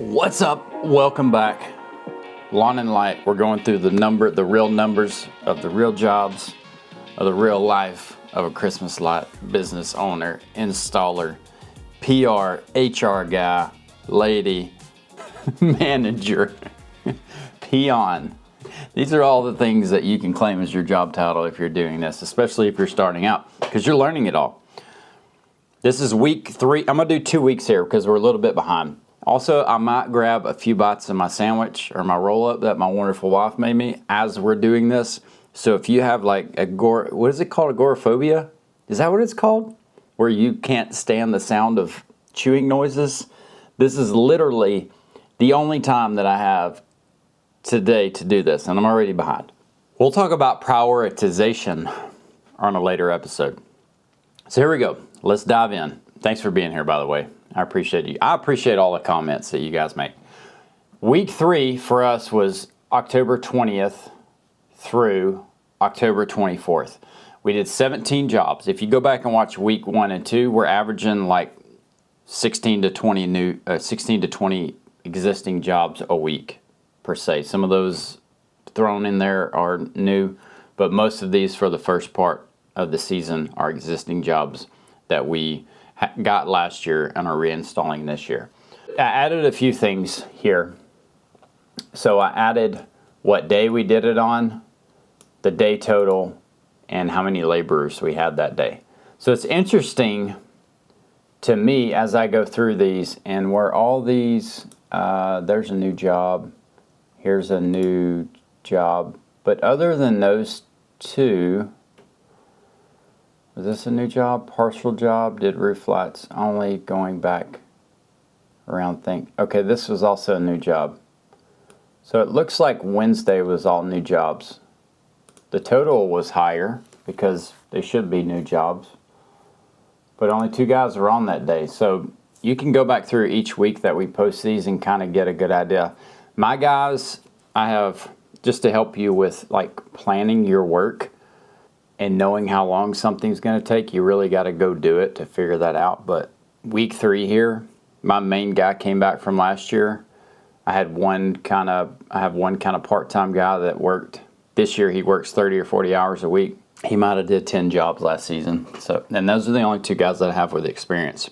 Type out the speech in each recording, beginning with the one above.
What's up? Welcome back. Lawn and Light. We're going through the real numbers of the real jobs of the real life of a Christmas light business owner, installer, PR, HR guy, lady, manager, peon. These are all the things that you can claim as your job title if you're doing this, especially if you're starting out, because you're learning it all. This is week 3. I'm going to do 2 weeks here because we're a little bit behind. Also, I might grab a few bites of my sandwich or my roll-up that my wonderful wife made me as we're doing this. So if you have like what is it called, agoraphobia? Is that what it's called? Where you can't stand the sound of chewing noises? This is literally the only time that I have today to do this, and I'm already behind. We'll talk about prioritization on a later episode. So here we go. Let's dive in. Thanks for being here, by the way. I appreciate you. I appreciate all the comments that you guys make. Week 3 for us was October 20th through October 24th. We did 17 jobs. If you go back and watch week 1 and 2, we're averaging like 16 to 20 existing jobs a week per se. Some of those thrown in there are new, but most of these for the first part of the season are existing jobs that we got last year and are reinstalling this year. I added a few things here. So I added what day we did it on, the day total, and how many laborers we had that day. So it's interesting to me as I go through these, and where all these, there's a new job, here's a new job, but other than those two, was this a new job? Partial job, did roof lights only, going back around okay, this was also a new job. So it looks like Wednesday was all new jobs. The total was higher because they should be new jobs, but only 2 guys were on that day. So you can go back through each week that we post these and kind of get a good idea. My guys, I have, just to help you with like planning your work and knowing how long something's going to take, you really got to go do it to figure that out. But week 3 here, my main guy came back from last year. I have one kind of part-time guy that worked. This year he works 30 or 40 hours a week. He might have did 10 jobs last season. So, and those are the only 2 guys that I have with experience.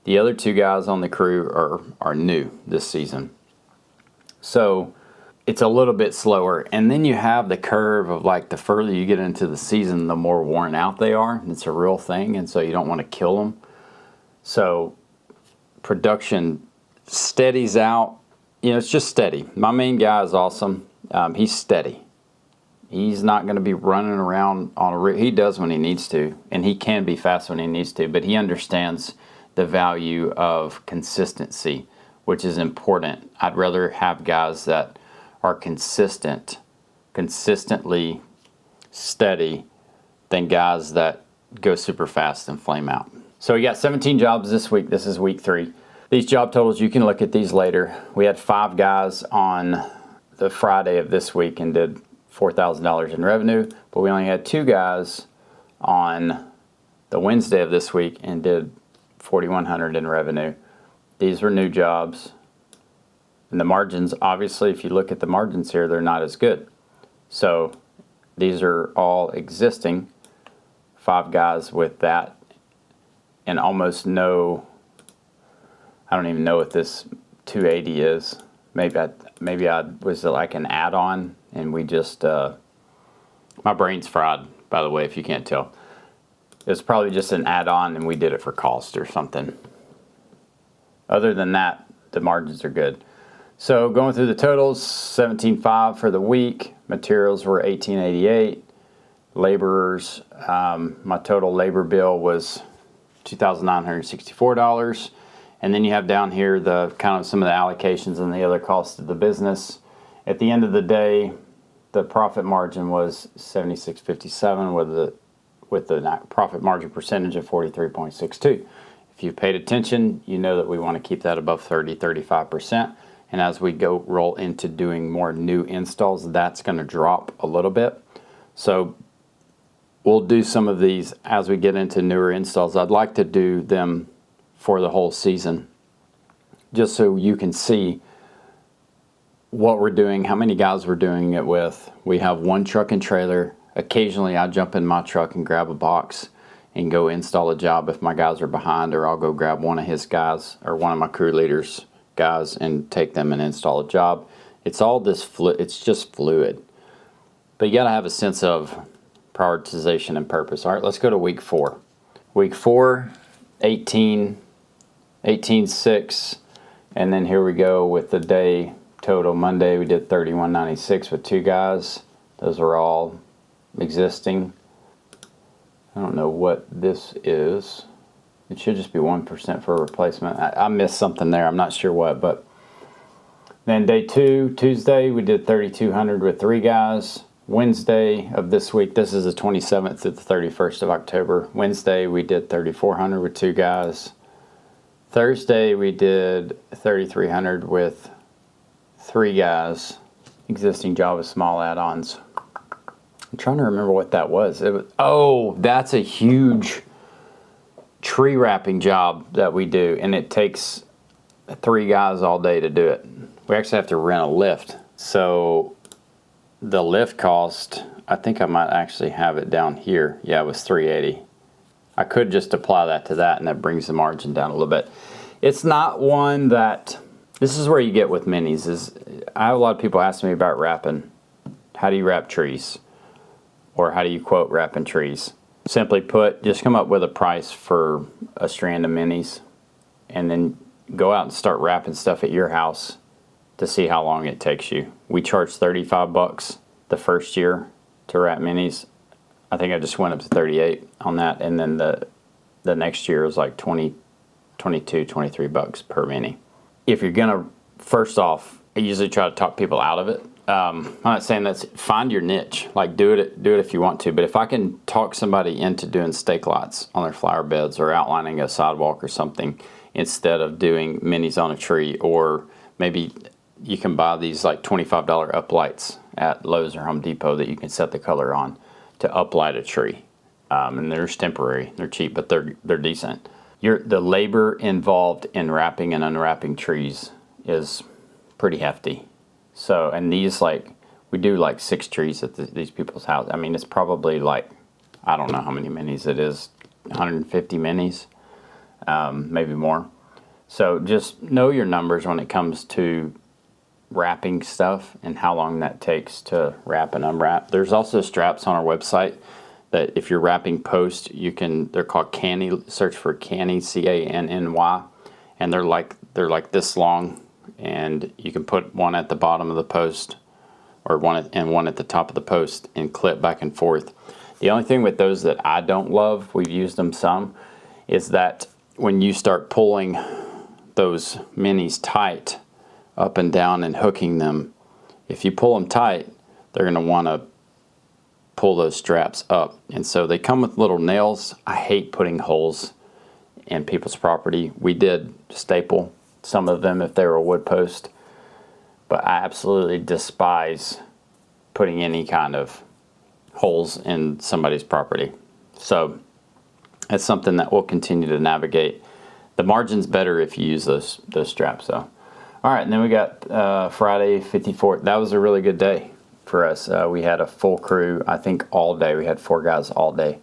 The other 2 guys on the crew are new this season. So it's a little bit slower. And then you have the curve of like the further you get into the season, the more worn out they are. It's a real thing. And so you don't want to kill them. So production steadies out. You know, it's just steady. My main guy is awesome. He's steady. He's not going to be running around on a he does when he needs to. And he can be fast when he needs to. But he understands the value of consistency, which is important. I'd rather have guys that are consistently steady than guys that go super fast and flame out. So we got 17 jobs this week. This is week 3. These job totals, you can look at these later. We had 5 guys on the Friday of this week and did $4,000 in revenue, but we only had 2 guys on the Wednesday of this week and did $4,100 in revenue. These were new jobs. And the margins, obviously, if you look at the margins here, they're not as good. So these are all existing 5 guys with that, and almost no, I don't even know what this 280 is. Maybe I was like an add-on, and we just, my brain's fried, by the way, if you can't tell. It's probably just an add-on, and we did it for cost or something. Other than that, the margins are good. So going through the totals, $17,500 for the week. Materials were $1,888. Laborers, my total labor bill was $2,964. And then you have down here the kind of some of the allocations and the other costs of the business. At the end of the day, the profit margin was $76.57 with the profit margin percentage of 43.62. If you've paid attention, you know that we want to keep that above 35%. And as we roll into doing more new installs, that's going to drop a little bit. So we'll do some of these as we get into newer installs. I'd like to do them for the whole season. just so you can see what we're doing, how many guys we're doing it with. We have one truck and trailer. Occasionally I jump in my truck and grab a box and go install a job if my guys are behind, or I'll go grab one of his guys or one of my crew leaders guys and take them and install a job. It's all this it's just fluid. But you got to have a sense of prioritization and purpose. All right, let's go to week 4. Week 4, 18, 18.6, and then here we go with the day total. Monday we did 31.96 with 2 guys. Those were all existing. I don't know what this is. It should just be 1% for replacement. I missed something there. I'm not sure what, but then day 2, Tuesday, we did 3,200 with 3 guys. Wednesday of this week, this is the 27th through the 31st of October. Wednesday, we did 3,400 with 2 guys. Thursday, we did 3,300 with 3 guys. Existing job with small add-ons. I'm trying to remember what that was. Oh, that's a huge tree wrapping job that we do, and it takes 3 guys all day to do it. We actually have to rent a lift. So the lift cost, I think I might actually have it down here. Yeah, it was $380. I could just apply that to that, and that brings the margin down a little bit. It's not one that, this is where you get with minis, is I have a lot of people ask me about wrapping. How do you wrap trees? Or how do you quote wrapping trees? Simply put, just come up with a price for a strand of minis and then go out and start wrapping stuff at your house to see how long it takes you. We charged $35 the first year to wrap minis. I think I just went up to 38 on that, and then the next year was like 20, 22, 23 bucks per mini. If you're gonna, first off, I usually try to talk people out of it. I'm not saying that's, find your niche, like do it if you want to, but if I can talk somebody into doing stake lots on their flower beds or outlining a sidewalk or something instead of doing minis on a tree, or maybe you can buy these like $25 uplights at Lowe's or Home Depot that you can set the color on to uplight a tree. And they're just temporary, they're cheap, but they're decent. The labor involved in wrapping and unwrapping trees is pretty hefty. So, and these, like, we do like 6 trees at these people's house. I mean, it's probably like, I don't know how many minis it is, 150 minis, maybe more. So just know your numbers when it comes to wrapping stuff and how long that takes to wrap and unwrap. There's also straps on our website that if you're wrapping post, they're called canny, search for canny, C-A-N-N-Y, and they're like this long. And you can put one at the bottom of the post or one at the top of the post and clip back and forth. The only thing with those that I don't love, we've used them some, is that when you start pulling those minis tight up and down and hooking them, if you pull them tight, they're going to want to pull those straps up. And so they come with little nails. I hate putting holes in people's property. We did staple some of them if they were a wood post, but I absolutely despise putting any kind of holes in somebody's property. So that's something that we'll continue to navigate. The margin's better if you use those straps though. All right, and then we got Friday 54. That was a really good day for us. We had a full crew, I think all day. We had 4 guys all day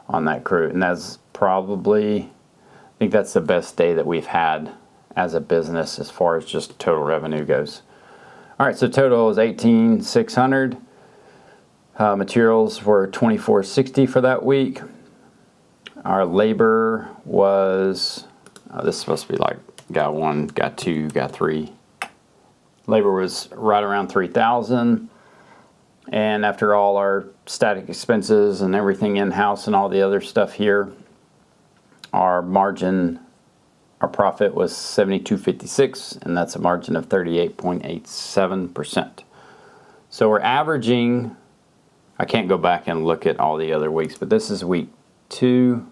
on that crew, and that's probably, I think that's the best day that we've had as a business as far as just total revenue goes. All right, so total is 18,600. Materials were 2460 for that week. Our labor was, this is supposed to be like guy 1, guy 2, guy 3. Labor was right around 3,000. And after all our static expenses and everything in-house and all the other stuff here, our margin, our profit was $72.56, and that's a margin of 38.87%. So we're averaging, I can't go back and look at all the other weeks, but this is week 2,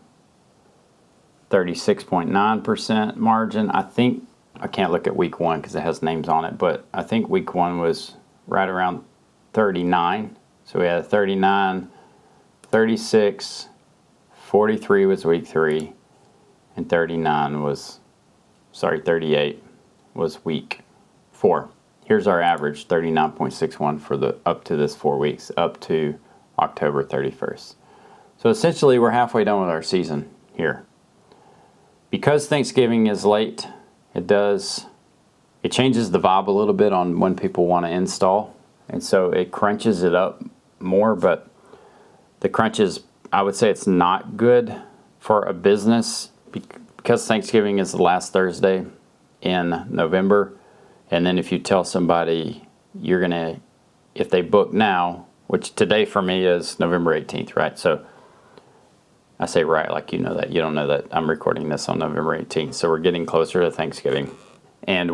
36.9% margin. I think, I can't look at week 1 because it has names on it, but I think week 1 was right around 39. So we had a 39, 36, 43 was week 3, and 38 was week 4. Here's our average, 39.61 for the up to this 4 weeks, up to October 31st. So essentially, we're halfway done with our season here. Because Thanksgiving is late, it changes the vibe a little bit on when people want to install, and so it crunches it up more, but the crunches, I would say it's not good for a business because Thanksgiving is the last Thursday in November. And then if you tell somebody if they book now, which today for me is November 18th, right? So I say right, like you know that. You don't know that. I'm recording this on November 18th. So we're getting closer to Thanksgiving. And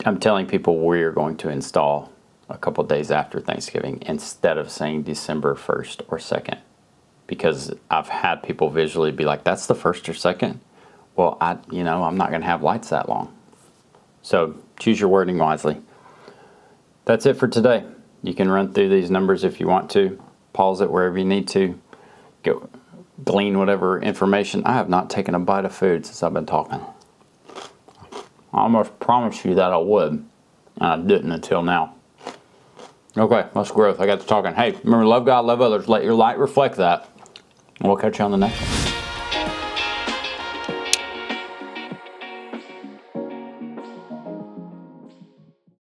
I'm telling people we are going to install a couple days after Thanksgiving instead of saying December 1st or 2nd. Because I've had people visually be like, that's the 1st or 2nd? Well, I'm not going to have lights that long. So choose your wording wisely. That's it for today. You can run through these numbers if you want to. Pause it wherever you need to. Go glean whatever information. I have not taken a bite of food since I've been talking. I almost promised you that I would, and I didn't until now. Okay, that's growth. I got to talking. Hey, remember, love God, love others. Let your light reflect that. And we'll catch you on the next one.